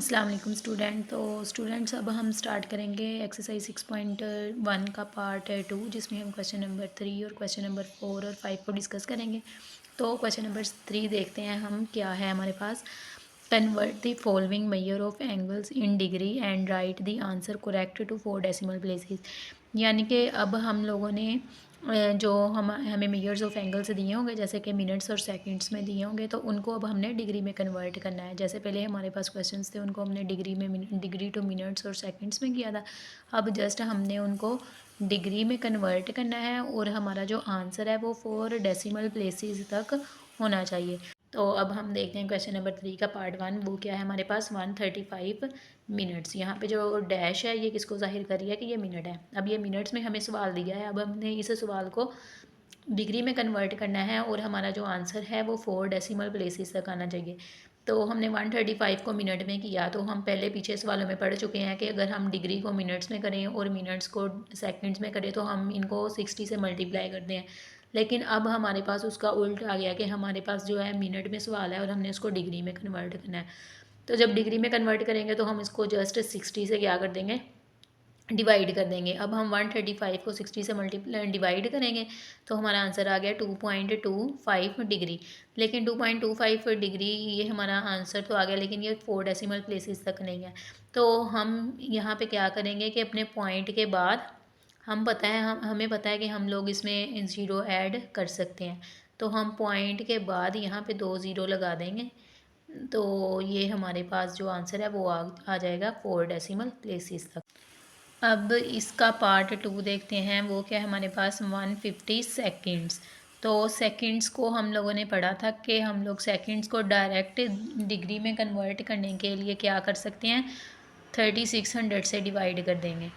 अस्सलाम वालेकुम स्टूडेंट। तो स्टूडेंट्स अब हम स्टार्ट करेंगे एक्सरसाइज 6.1 का पार्ट 2, जिसमें हम क्वेश्चन नंबर 3 और क्वेश्चन नंबर 4 और 5 को डिस्कस करेंगे। तो क्वेश्चन नंबर 3 देखते हैं हम क्या है हमारे पास। Convert the following measure of angles in degree and write the answer correct to 4 decimal places. यानी कि अब हम लोगों ने जो हमें मेजर्स ऑफ एंगल्स दिए होंगे, जैसे कि मिनट्स और सेकंड्स में दिए होंगे, तो उनको अब हमने डिग्री में कन्वर्ट करना है। जैसे पहले हमारे पास क्वेश्चंस थे, उनको हमने डिग्री टू मिनट्स और सेकंड्स में किया था। अब जस्ट हमने उनको डिग्री में कन्वर्ट करना है और हमारा जो आंसर है वो 4 डेसिमल प्लेसेस तक होना चाहिए। तो अब हम देखते हैं क्वेश्चन नंबर 3 का पार्ट 1। वो क्या है हमारे पास 135 मिनट्स। यहाँ पे जो डैश है ये किसको जाहिर कर रही है कि ये मिनट है। अब ये मिनट्स में हमें सवाल दिया है, अब हमने इस सवाल को डिग्री में कन्वर्ट करना है और हमारा जो आंसर है वो 4 डेसिमल प्लेसेस तक आना चाहिए। तो हमने 135 को मिनट में किया, तो हम पहले पीछे सवालों में पढ़ चुके हैं कि अगर हम डिग्री को मिनट्स में करें और मिनट्स को सेकंड्स में करें तो हम इनको 60 से मल्टीप्लाई करते हैं। लेकिन अब हमारे पास उसका उल्ट आ गया कि हमारे पास जो है मिनट में सवाल है और हमने उसको डिग्री में कन्वर्ट करना है। तो जब डिग्री में कन्वर्ट करेंगे तो हम इसको जस्ट 60 से क्या कर देंगे, डिवाइड कर देंगे। अब हम 135 को 60 से डिवाइड करेंगे तो हमारा आंसर आ गया 2.25 डिग्री। लेकिन 2.25 डिग्री ये हमारा आंसर तो आ गया, लेकिन ये 4 डेसिमल प्लेसेस तक नहीं है। तो हम यहाँ पे क्या करेंगे कि अपने पॉइंट के बाद हमें पता है कि हम लोग इसमें ज़ीरो ऐड कर सकते हैं। तो हम पॉइंट के बाद यहाँ पे 2 ज़ीरो लगा देंगे। तो ये हमारे पास जो आंसर है वो आ जाएगा 4 डेसिमल प्लेसेस तक। अब इसका पार्ट 2 देखते हैं। वो क्या है हमारे पास 150 सेकेंड्स। तो सेकेंड्स को हम लोगों ने पढ़ा था कि हम लोग सेकेंड्स को डायरेक्ट डिग्री में कन्वर्ट करने के लिए क्या कर सकते हैं, 3600 से डिवाइड कर देंगे।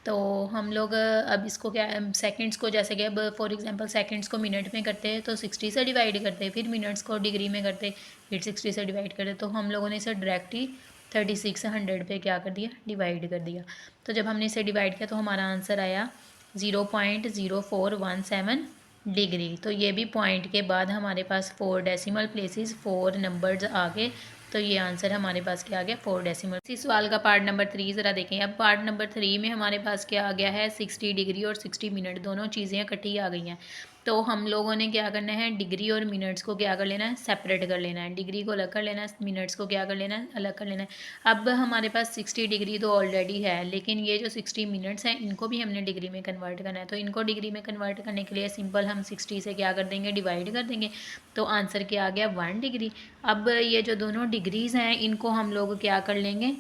तो हम लोग अब इसको क्या सेकंड्स को, जैसे कि अब फॉर एग्जांपल सेकंड्स को मिनट में करते हैं तो 60 से डिवाइड करते हैं, फिर मिनट्स को डिग्री में करते फिर 60 से डिवाइड करते। तो हम लोगों ने इसे डायरेक्ट ही 3600 पे क्या कर दिया, डिवाइड कर दिया। तो जब हमने इसे डिवाइड किया तो हमारा आंसर आया 0.0417 डिग्री। तो ये भी पॉइंट के बाद हमारे पास 4 डेसिमल प्लेसेस 4 नंबर्स आ गए। तो ये आंसर हमारे पास क्या आ गया, 4 डेसिमल। इसी सवाल का पार्ट नंबर 3 ज़रा देखें। अब पार्ट नंबर 3 में हमारे पास क्या आ गया है, 60 डिग्री और 60 मिनट दोनों चीज़ें इकट्ठी आ गई हैं। तो हम लोगों ने क्या करना है, डिग्री और मिनट्स को क्या कर लेना है, सेपरेट कर लेना है। डिग्री को अलग कर लेना है, मिनट्स को क्या कर लेना है, अलग कर लेना है। अब हमारे पास 60 डिग्री तो ऑलरेडी है, लेकिन ये जो 60 मिनट्स हैं इनको भी हमने डिग्री में कन्वर्ट करना है। तो इनको डिग्री में कन्वर्ट करने के लिए सिंपल हम 60 से क्या कर देंगे, डिवाइड कर देंगे। तो आंसर क्या आ गया, 1 डिग्री। अब ये जो दोनों डिग्रीज़ हैं इनको हम लोग क्या कर लेंगे,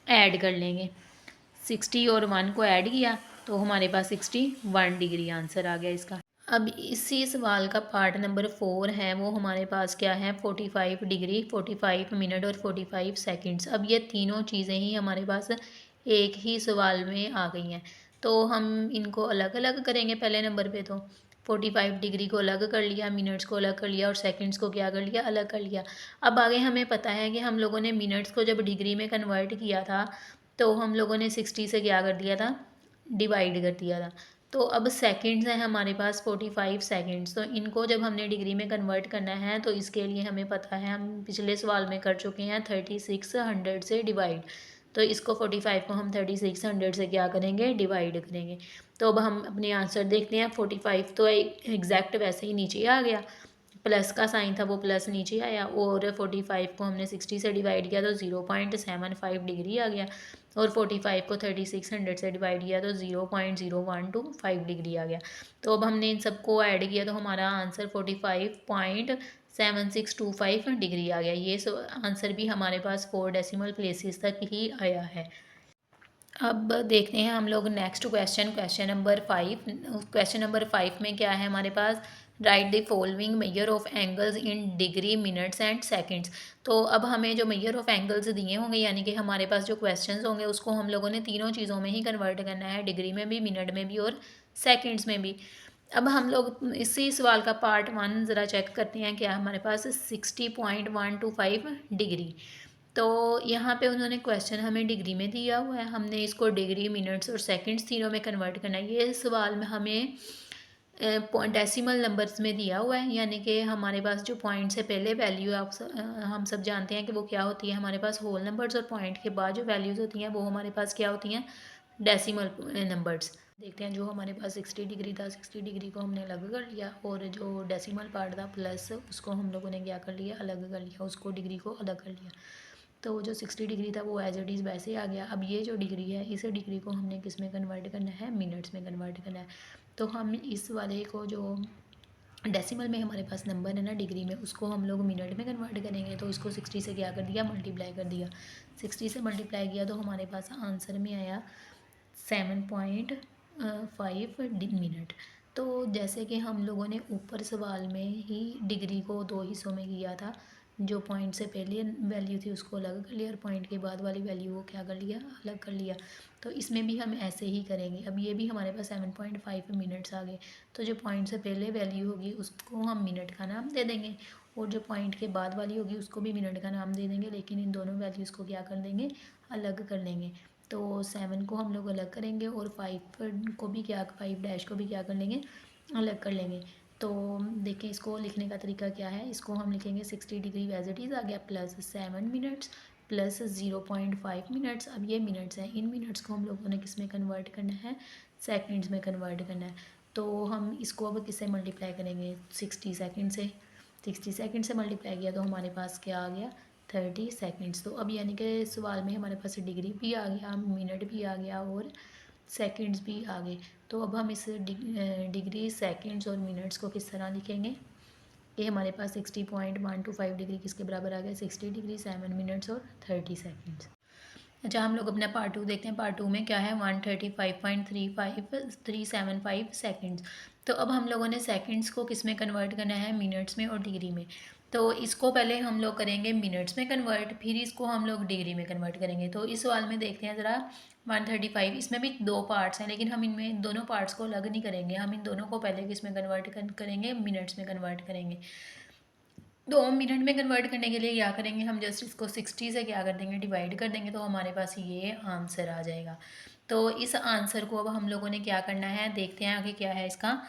ऐड कर लेंगे। 60 और 1 को ऐड किया तो हमारे पास 61 डिग्री आंसर आ गया इसका। अब इसी सवाल का पार्ट नंबर 4 है, वो हमारे पास क्या है, 45 डिग्री, 45 मिनट और 45 सेकंड्स। अब ये तीनों चीज़ें ही हमारे पास एक ही सवाल में आ गई हैं। तो हम इनको अलग अलग करेंगे पहले नंबर पे। तो 45 डिग्री को अलग कर लिया, मिनट्स को अलग कर लिया और सेकंड्स को क्या कर लिया, अलग कर लिया। अब आगे हमें पता है कि हम लोगों ने मिनट्स को जब डिग्री में कन्वर्ट किया था तो हम लोगों ने 60 से क्या कर दिया था, डिवाइड कर दिया था। तो अब सेकंड्स हैं हमारे पास 45 सेकंड्स। तो इनको जब हमने डिग्री में कन्वर्ट करना है तो इसके लिए हमें पता है, हम पिछले सवाल में कर चुके हैं 3600 से डिवाइड। तो इसको 45 को हम 3600 से क्या करेंगे, डिवाइड करेंगे। तो अब हम अपने आंसर देखते हैं। 45 तो एग्जैक्ट वैसे ही नीचे आ गया, प्लस का साइन था वो प्लस नीचे आया, और 45 को हमने 60 से डिवाइड किया तो 0.75 डिग्री आ गया, और 45 को 3600 से डिवाइड किया तो 0.0125 डिग्री आ गया। तो अब हमने इन सबको ऐड किया तो हमारा आंसर 45.7625 डिग्री आ गया। ये आंसर भी हमारे पास 4 डेसिमल प्लेसेस तक ही आया है। अब देखते हैं हम लोग next question, question number 5। Question number 5 में क्या है हमारे पास, write the following measure of angles in degree, minutes and seconds. तो अब हमें जो मेजर ऑफ एंगल्स दिए होंगे, यानी कि हमारे पास जो क्वेश्चंस होंगे उसको हम लोगों ने तीनों चीज़ों में ही कन्वर्ट करना है, डिग्री में भी, मिनट में भी और सेकंड्स में भी। अब हम लोग इसी सवाल का पार्ट 1 ज़रा चेक करते हैं। क्या हमारे पास 60.125 डिग्री। तो यहाँ पे उन्होंने क्वेश्चन हमें डिग्री में दिया हुआ है, हमने इसको डिग्री, मिनट्स और सेकंड्स तीनों में कन्वर्ट करना है। ये सवाल में हमें डेसिमल नंबर्स में दिया हुआ है, यानी कि हमारे पास जो पॉइंट से पहले वैल्यू हम सब जानते हैं कि वो क्या होती है। हमारे पास होल नंबर्स और पॉइंट के बाद जो वैल्यूज़ होती हैं वो हमारे पास क्या होती हैं, डेसिमल नंबर्स। देखते हैं, जो हमारे पास 60 डिग्री था, 60 डिग्री को हमने अलग कर लिया, और जो डेसिमल पार्ट था प्लस, उसको हम लोगों ने क्या कर लिया, अलग कर लिया, उसको डिग्री को अलग कर लिया। तो जो 60 डिग्री था वो एज इट इज़ वैसे आ गया। अब ये जो डिग्री है, इस डिग्री को हमने किस में कन्वर्ट करना है, मिनट्स में कन्वर्ट करना है। तो हम इस वाले को, जो डेसिमल में हमारे पास नंबर है ना डिग्री में, उसको हम लोग मिनट में कन्वर्ट करेंगे। तो इसको 60 से क्या कर दिया, मल्टीप्लाई कर दिया। 60 से मल्टीप्लाई किया तो हमारे पास आंसर में आया 7.5 मिनट। तो जैसे कि हम लोगों ने ऊपर सवाल में ही डिग्री को दो हिस्सों में किया था, जो पॉइंट से पहले वैल्यू थी उसको अलग कर लिया, और पॉइंट के बाद वाली वैल्यू को क्या कर लिया, अलग कर लिया। तो इसमें भी हम ऐसे ही करेंगे। अब ये भी हमारे पास 7.5 मिनट्स आ गए। तो जो पॉइंट से पहले वैल्यू होगी उसको हम मिनट का नाम दे देंगे, और जो पॉइंट के बाद वाली होगी उसको भी मिनट का नाम दे देंगे, लेकिन इन दोनों वैल्यूज़ को क्या कर देंगे, अलग कर लेंगे। तो 7 को हम लोग अलग करेंगे, और 5 को भी क्या, 5 डैश को भी क्या कर लेंगे, अलग कर लेंगे। तो देखिए, इसको लिखने का तरीका क्या है। इसको हम लिखेंगे 60 डिग्री एज इट इज़ आ गया, प्लस 7 मिनट्स प्लस 0.5 मिनट्स। अब ये मिनट्स हैं, इन मिनट्स को हम लोगों ने किस में कन्वर्ट करना है, सेकंड्स में कन्वर्ट करना है। तो हम इसको अब किससे मल्टीप्लाई करेंगे, 60 सेकंड से। 60 सेकंड से मल्टीप्लाई किया तो हमारे पास क्या आ गया, 30 सेकंड्स। तो अब यानी कि सवाल में हमारे पास डिग्री भी आ गया, मिनट भी आ गया, और सेकंड्स भी आ गए। तो अब हम इस डिग्री, सेकंड्स और मिनट्स को किस तरह लिखेंगे, ये हमारे पास 60.125 डिग्री किसके बराबर आ गया, 60 डिग्री, 7 मिनट्स और 30 सेकंड्स। अच्छा, हम लोग अपना पार्ट 2 देखते हैं। पार्ट 2 में क्या है, 135.375 सेकंड्स। तो अब हम लोगों ने सेकंड्स को किस में कन्वर्ट करना है, मिनट्स में और डिग्री में। तो इसको पहले हम लोग करेंगे मिनट्स में कन्वर्ट, फिर इसको हम लोग डिग्री में कन्वर्ट करेंगे। तो इस सवाल में देखते हैं ज़रा, 135, इसमें भी दो पार्ट्स हैं, लेकिन हम इनमें दोनों पार्ट्स को अलग नहीं करेंगे। हम इन दोनों को पहले किस में कन्वर्ट करेंगे, मिनट्स में कन्वर्ट करेंगे। 2 मिनट में कन्वर्ट करने के लिए क्या करेंगे, हम जस्ट इसको 60 से क्या कर देंगे, डिवाइड कर देंगे, तो हमारे पास ये आंसर आ जाएगा। तो इस आंसर को अब हम लोगों ने क्या करना है, देखते हैं आगे क्या है इसका,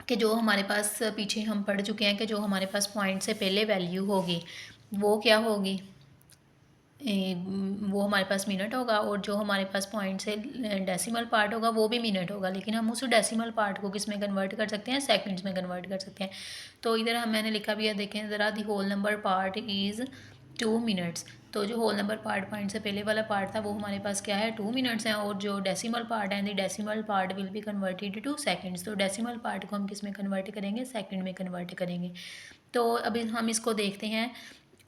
कि जो हमारे पास पीछे हम पढ़ चुके हैं कि जो हमारे पास पॉइंट से पहले वैल्यू होगी वो क्या होगी, वो हमारे पास मिनट होगा, और जो हमारे पास पॉइंट से डेसिमल पार्ट होगा वो भी मिनट होगा, लेकिन हम उस डेसिमल पार्ट को किस में कन्वर्ट कर सकते हैं, सेकंड्स में कन्वर्ट कर सकते हैं। तो इधर मैंने लिखा भी है, देखें ज़रा, the whole number part is 2 minutes. तो जो होल नंबर पार्ट, पॉइंट से पहले वाला पार्ट था, वो हमारे पास क्या है, 2 मिनट्स हैं, और जो डेसिमल पार्ट है, the decimal part will be converted to seconds. तो डेसिमल पार्ट को हम किस में कन्वर्ट करेंगे, सेकंड में कन्वर्ट करेंगे। तो अभी हम इसको देखते हैं।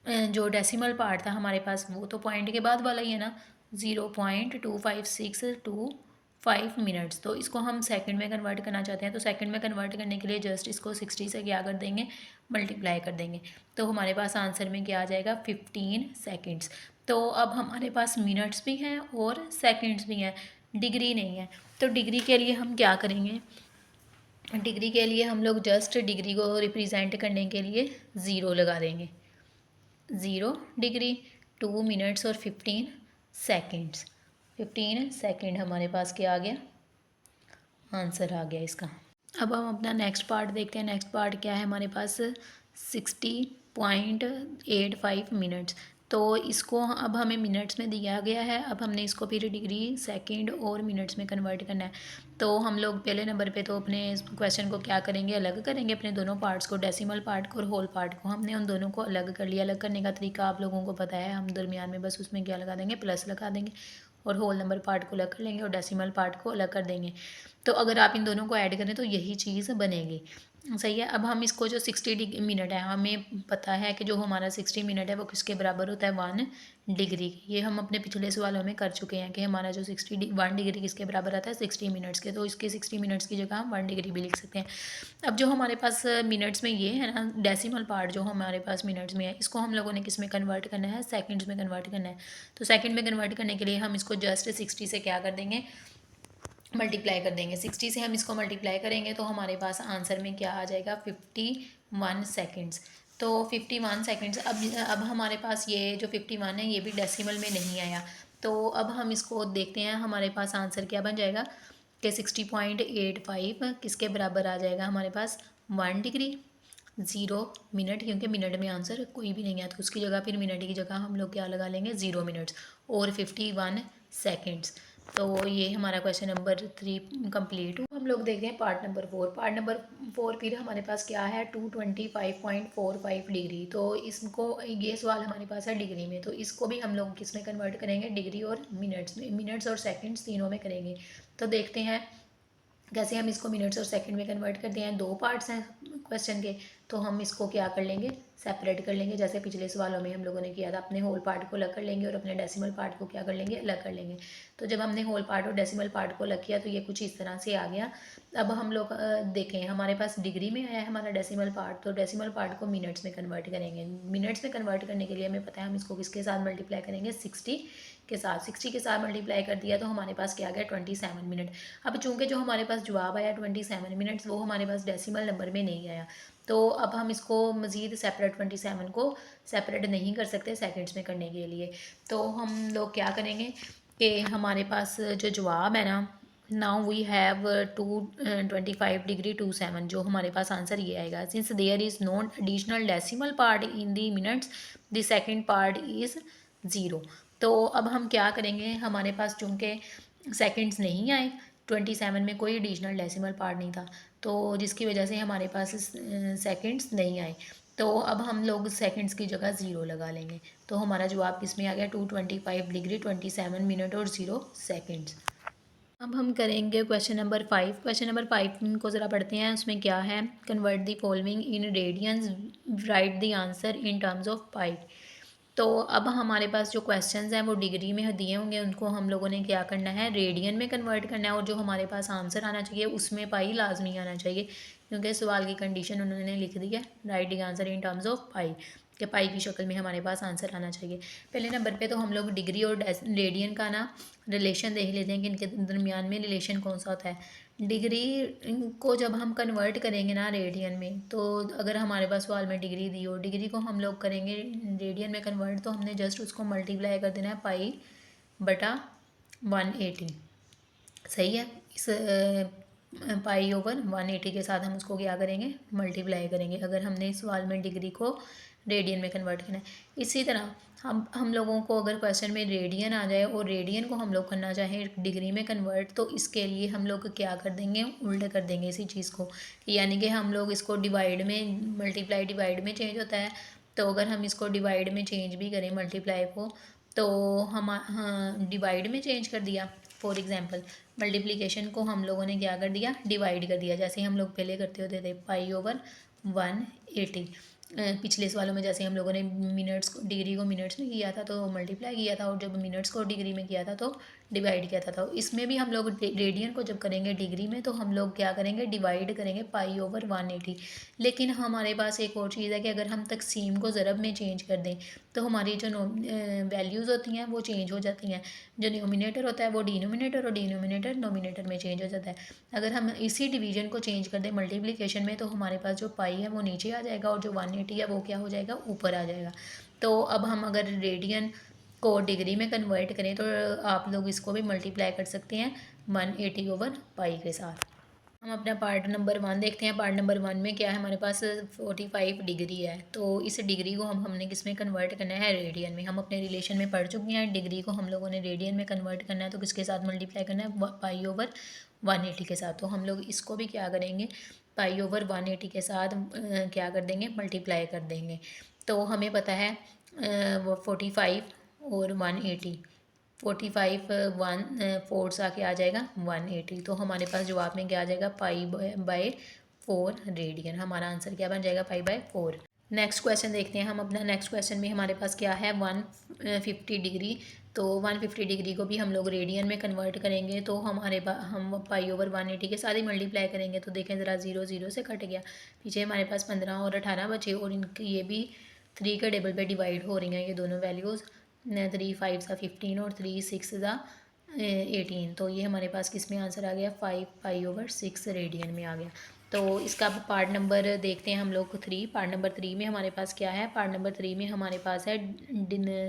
जो डेसिमल पार्ट था हमारे पास, वो तो पॉइंट के बाद वाला ही है ना, 0.25625 मिनट्स। तो इसको हम सेकंड में कन्वर्ट करना चाहते हैं, तो सेकंड में कन्वर्ट करने के लिए जस्ट इसको 60 से क्या कर देंगे, मल्टीप्लाई कर देंगे। तो हमारे पास आंसर में क्या आ जाएगा, 15 सेकंड्स। तो अब हमारे पास मिनट्स भी हैं और सेकंड्स भी हैं, डिग्री नहीं है। तो डिग्री के लिए हम क्या करेंगे, डिग्री के लिए हम लोग जस्ट डिग्री को रिप्रेजेंट करने के लिए 0 लगा देंगे। 0 डिग्री, 2 मिनट्स और 15 सेकंड्स। 15 सेकंड हमारे पास क्या आ गया, आंसर आ गया इसका। अब हम अपना नेक्स्ट पार्ट देखते हैं। नेक्स्ट पार्ट क्या है हमारे पास, 60.85 मिनट्स। तो इसको अब हमें मिनट्स में दिया गया है, अब हमने इसको फिर डिग्री, सेकंड और मिनट्स में कन्वर्ट करना है। तो हम लोग पहले नंबर पे तो अपने क्वेश्चन को क्या करेंगे, अलग करेंगे अपने दोनों पार्ट्स को, डेसिमल पार्ट को और होल पार्ट को। हमने उन दोनों को अलग कर लिया। अलग करने का तरीका आप लोगों को पता है, हम दरमियान में बस उसमें क्या लगा देंगे, प्लस लगा देंगे, और होल नंबर पार्ट को अलग कर लेंगे और डेसिमल पार्ट को अलग कर देंगे। तो अगर आप इन दोनों को ऐड करें तो यही चीज़ बनेगी, सही है। अब हम इसको, जो 60 मिनट है, हमें पता है कि जो हमारा 60 मिनट है वो किसके बराबर होता है, 1 डिग्री। ये हम अपने पिछले सवालों में कर चुके हैं कि हमारा जो 1 डिग्री किसके बराबर आता है, 60 मिनट्स के। तो इसके 60 मिनट्स की जगह हम 1 डिग्री भी लिख सकते हैं। अब जो हमारे पास मिनट्स में ये है ना, डेसिमल पार्ट जो हमारे पास मिनट्स में है, इसको हम लोगों ने किस में कन्वर्ट करना है, सेकंड्स में कन्वर्ट करना है। तो सेकंड में कन्वर्ट करने के लिए हम इसको जस्ट 60 से क्या कर देंगे, मल्टीप्लाई कर देंगे। 60 से हम इसको मल्टीप्लाई करेंगे तो हमारे पास आंसर में क्या आ जाएगा, 51 सेकंड्स। तो 51 सेकंड्स। अब हमारे पास ये जो 51 है ये भी डेसिमल में नहीं आया। तो अब हम इसको देखते हैं, हमारे पास आंसर क्या बन जाएगा, कि 60.85 किसके बराबर आ जाएगा हमारे पास 1 डिग्री 0 मिनट, क्योंकि मिनट में आंसर कोई भी नहीं है तो उसकी जगह फिर मिनट की जगह हम लोग क्या लगा लेंगे 0 मिनट्स और 51 सेकेंड्स। तो ये हमारा क्वेश्चन नंबर 3 कंप्लीट हुआ। हम लोग देखते हैं पार्ट नंबर 4। पार्ट नंबर 4 फिर हमारे पास क्या है 225.45 डिग्री। तो इसको ये सवाल हमारे पास है डिग्री में, तो इसको भी हम लोग किस में कन्वर्ट करेंगे डिग्री और मिनट्स में, मिनट्स और सेकेंड्स तीनों में करेंगे। तो देखते हैं कैसे हम इसको मिनट्स और सेकंड में कन्वर्ट करते हैं। 2 पार्ट्स हैं क्वेश्चन के, तो हम इसको क्या कर लेंगे सेपरेट कर लेंगे, जैसे पिछले सवालों में हम लोगों ने किया था। अपने होल पार्ट को अलग कर लेंगे और अपने डेसिमल पार्ट को क्या कर लेंगे अलग कर लेंगे। तो जब हमने होल पार्ट और डेसिमल पार्ट को अलग किया तो ये कुछ इस तरह से आ गया। अब हम लोग देखें हमारे पास डिग्री में आया है हमारा डेसिमल पार्ट, तो डेसिमल पार्ट को मिनट्स में कन्वर्ट करेंगे। मिनट्स में कन्वर्ट करने के लिए हमें पता है हम इसको किसके साथ मल्टीप्लाई करेंगे 60 के साथ। 60 के साथ मल्टीप्लाई कर दिया तो हमारे पास क्या आ गया 27 मिनट। अब चूंकि जो हमारे पास जवाब आया 27 मिनट्स वो हमारे पास डेसिमल नंबर में नहीं आया, तो अब हम इसको मज़ीद सेपरेट 27 को सेपरेट नहीं कर सकते सेकंड्स में करने के लिए। तो हम लोग क्या करेंगे कि हमारे पास जो जवाब है ना नाउ वी हैव 225 डिग्री 27, जो हमारे पास आंसर ये आएगा। Since there is no additional decimal part in the minutes the second part is 0। तो अब हम क्या करेंगे हमारे पास चूँकि सेकंड्स नहीं आए 27 में कोई एडिशनल डेसिमल पार्ट नहीं था, तो जिसकी वजह से हमारे पास सेकंड्स नहीं आए। तो अब हम लोग सेकंड्स की जगह 0 लगा लेंगे, तो हमारा जवाब किस में आ गया 225 डिग्री 27 मिनट और 0 सेकंड्स। अब हम करेंगे क्वेश्चन नंबर 5। क्वेश्चन नंबर 5 को ज़रा पढ़ते हैं। उसमें क्या है convert the following in radians, write the answer in terms of pi. तो अब हमारे पास जो क्वेश्चंस हैं वो डिग्री में दिए होंगे, उनको हम लोगों ने क्या करना है रेडियन में कन्वर्ट करना है, और जो हमारे पास आंसर आना चाहिए उसमें पाई लाजमी आना चाहिए, क्योंकि सवाल की कंडीशन उन्होंने लिख दी है write the answer in terms of pi, कि पाई की शक्ल में हमारे पास आंसर आना चाहिए। पहले नंबर पे तो हम लोग डिग्री और रेडियन का ना रिलेशन देख लेते हैं कि इनके दरमियान में रिलेशन कौन सा होता है। डिग्री को जब हम कन्वर्ट करेंगे ना रेडियन में, तो अगर हमारे पास सवाल में डिग्री दी हो, डिग्री को हम लोग करेंगे रेडियन में कन्वर्ट, तो हमने जस्ट उसको मल्टीप्लाई कर देना है पाई बटा 180। सही है। इस पाई ओवर 180 के साथ हम उसको क्या करेंगे मल्टीप्लाई करेंगे, अगर हमने इस सवाल में डिग्री को रेडियन में कन्वर्ट करना है। इसी तरह हम लोगों को अगर क्वेश्चन में रेडियन आ जाए और रेडियन को हम लोग करना चाहें डिग्री में कन्वर्ट, तो इसके लिए हम लोग क्या कर देंगे उल्टा कर देंगे इसी चीज़ को, यानी कि हम लोग इसको डिवाइड में मल्टीप्लाई डिवाइड में चेंज होता है, तो अगर हम इसको डिवाइड में चेंज भी करें मल्टीप्लाई को, तो हम हाँ डिवाइड में चेंज कर दिया। फॉर एग्जांपल मल्टीप्लिकेशन को हम लोगों ने क्या कर दिया डिवाइड कर दिया, जैसे हम लोग पहले करते होते थे पाई ओवर 180। पिछले सवालों में जैसे हम लोगों ने मिनट्स को डिग्री को मिनट्स में किया था तो मल्टीप्लाई किया था, और जब मिनट्स को डिग्री में किया था तो डिवाइड किया था। तो इसमें भी हम लोग रेडियन को जब करेंगे डिग्री में तो हम लोग क्या करेंगे डिवाइड करेंगे पाई ओवर 180। लेकिन हमारे पास एक और चीज़ है कि अगर हम तकसीम को ज़रब में चेंज कर दें तो हमारी जो वैल्यूज़ होती हैं वो चेंज हो जाती हैं। जो डिनोमिनेटर होता है वो डिनोमिनेटर और डिनोमिनेटर नोमिनेटर में चेंज हो जाता है। अगर हम इसी डिवीजन को चेंज कर दें मल्टीप्लिकेशन में, तो हमारे पास जो पाई है वो नीचे आ जाएगा और जो 180 है वो क्या हो जाएगा ऊपर आ जाएगा। तो अब हम अगर रेडियन को डिग्री में कन्वर्ट करें तो आप लोग इसको भी मल्टीप्लाई कर सकते हैं 180 ओवर पाई के साथ। हम अपना पार्ट नंबर 1 देखते हैं। पार्ट नंबर 1 में क्या है हमारे पास 45 डिग्री है, तो इस डिग्री को हमने किस में कन्वर्ट करना है रेडियन में। हम अपने रिलेशन में पढ़ चुके हैं डिग्री को हम लोगों ने रेडियन में कन्वर्ट करना है, तो किसके साथ मल्टीप्लाई करना है पाई ओवर 180 के साथ। तो हम लोग इसको भी क्या करेंगे पाई ओवर 180 के साथ क्या कर देंगे मल्टीप्लाई कर देंगे। तो हमें पता है 45 और 180, 45 1 4 सा क्या आ जाएगा 180, तो हमारे पास जवाब में क्या आ जाएगा पाई बाय 4 रेडियन। हमारा आंसर क्या बन जाएगा पाई बाय 4। नेक्स्ट क्वेश्चन देखते हैं हम अपना। नेक्स्ट क्वेश्चन में हमारे पास क्या है 150 डिग्री। तो 150 डिग्री को भी हम लोग रेडियन में कन्वर्ट करेंगे, तो हम पाई ओवर 180 के साथ ही मल्टीप्लाई करेंगे। तो देखें ज़रा 0 0 से कट गया, पीछे हमारे पास 15 और 18 बचे, और इनकी ये भी 3 के टेबल पे डिवाइड हो रही हैं ये दोनों वैल्यूज़। 3 5 सा 15 और 3 6 सा 18, तो ये हमारे पास किस में आंसर आ गया 5 पाई ओवर 6 रेडियन में आ गया। तो इसका अब पार्ट नंबर देखते हैं हम लोग 3। पार्ट नंबर 3 में हमारे पास क्या है? पार्ट नंबर 3 में हमारे पास है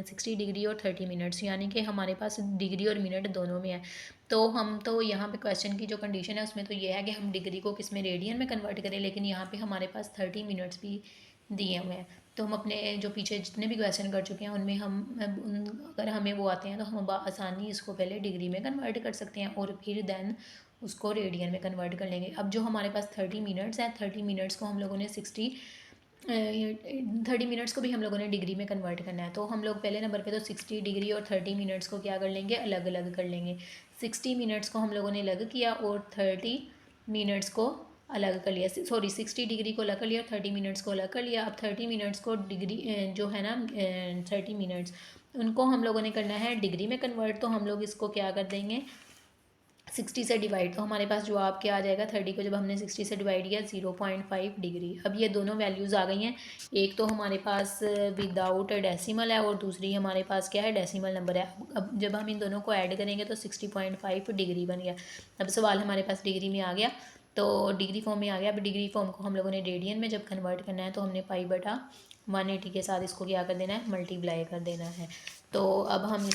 60 डिग्री और 30 मिनट्स, यानी कि हमारे पास डिग्री और मिनट दोनों में है। तो हम तो यहाँ पे क्वेश्चन की जो कंडीशन है उसमें तो ये है कि हम डिग्री को किस में, रेडियन में कन्वर्ट करें, लेकिन यहाँ पे हमारे पास 30 मिनट्स भी दिए हुए हैं। तो हम अपने जो पीछे जितने भी क्वेश्चन कर चुके हैं उनमें अगर हमें वो आते हैं तो हम आसानी इसको पहले डिग्री में कन्वर्ट कर सकते हैं और फिर देन उसको रेडियन में कन्वर्ट कर लेंगे। अब जो हमारे पास 30 मिनट्स है, 30 मिनट्स को हम लोगों ने 30 मिनट्स को भी हम लोगों ने डिग्री में कन्वर्ट करना है। तो हम लोग पहले नंबर पे तो 60 डिग्री और 30 मिनट्स को क्या कर लेंगे? अलग अलग कर लेंगे। 60 मिनट्स को हम लोगों ने अलग किया और 30 मिनट्स को अलग कर लिया, सॉरी 60 डिग्री को अलग कर लिया और 30 मिनट्स को अलग कर लिया। अब 30 मिनट्स को डिग्री जो है ना 30 मिनट्स उनको हम लोगों ने करना है डिग्री में कन्वर्ट। तो हम लोग इसको क्या कर देंगे? 60 से डिवाइड। तो हमारे पास जवाब क्या आ जाएगा? 30 को जब हमने 60 से डिवाइड किया 0.5 डिग्री। अब ये दोनों वैल्यूज़ आ गई हैं। एक तो हमारे पास विदाउट डेसिमल है और दूसरी हमारे पास क्या है? डेसिमल नंबर है। अब जब हम इन दोनों को ऐड करेंगे तो 60.5 डिग्री बन गया। अब सवाल हमारे पास डिग्री में आ गया, तो डिग्री फॉर्म में आ गया। अब डिग्री फॉर्म को हम लोगों ने रेडियन में जब कन्वर्ट करना है तो हमने π/180 के साथ इसको क्या कर देना है? मल्टीप्लाई कर देना है। तो अब हम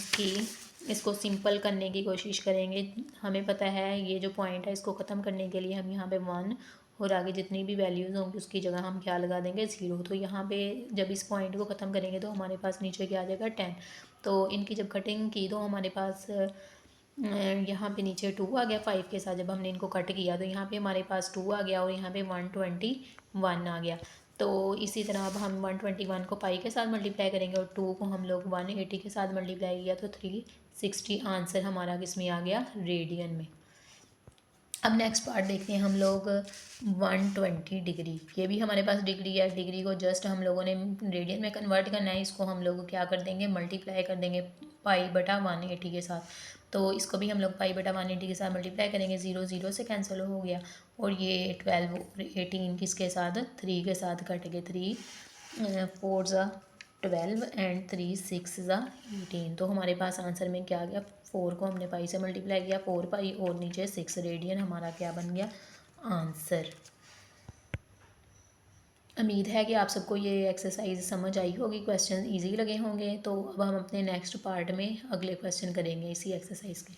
इसको सिंपल करने की कोशिश करेंगे। हमें पता है ये जो पॉइंट है इसको ख़त्म करने के लिए हम यहाँ पे 1 और आगे जितनी भी वैल्यूज़ होंगी उसकी जगह हम क्या लगा देंगे? 0। तो यहाँ पे जब इस पॉइंट को ख़त्म करेंगे तो हमारे पास नीचे क्या आ जाएगा? 10। तो इनकी जब कटिंग की तो हमारे पास यहाँ पे नीचे 2 आ गया 5 के साथ। जब हमने इनको कट किया तो यहाँ पे हमारे पास 2 आ गया और यहाँ पे 121 आ गया। तो इसी तरह अब हम 121 को पाई के साथ मल्टीप्लाई करेंगे और 2 को हम लोग 180 के साथ मल्टीप्लाई किया तो 360 आंसर हमारा किस में आ गया? रेडियन में। अब नेक्स्ट पार्ट देखते हैं हम लोग 120 डिग्री। ये भी हमारे पास डिग्री है, डिग्री को जस्ट हम लोगों ने रेडियन में कन्वर्ट करना है। इसको हम लोग क्या कर देंगे? मल्टीप्लाई कर देंगे π/180 के साथ। तो इसको भी हम लोग π/180 के साथ मल्टीप्लाई करेंगे। 0 0 से कैंसिल हो गया और ये 12 और 18 किसके साथ? 3 के साथ कट गए। 3 4 12 एंड 3 6 18। तो हमारे पास आंसर में क्या आ गया? 4 को हमने पाई से मल्टीप्लाई किया, 4 पाई और नीचे 6 रेडियन हमारा क्या बन गया? आंसर। उम्मीद है कि आप सबको ये एक्सरसाइज समझ आई होगी, क्वेश्चन इजी लगे होंगे। तो अब हम अपने नेक्स्ट पार्ट में अगले क्वेश्चन करेंगे इसी एक्सरसाइज के।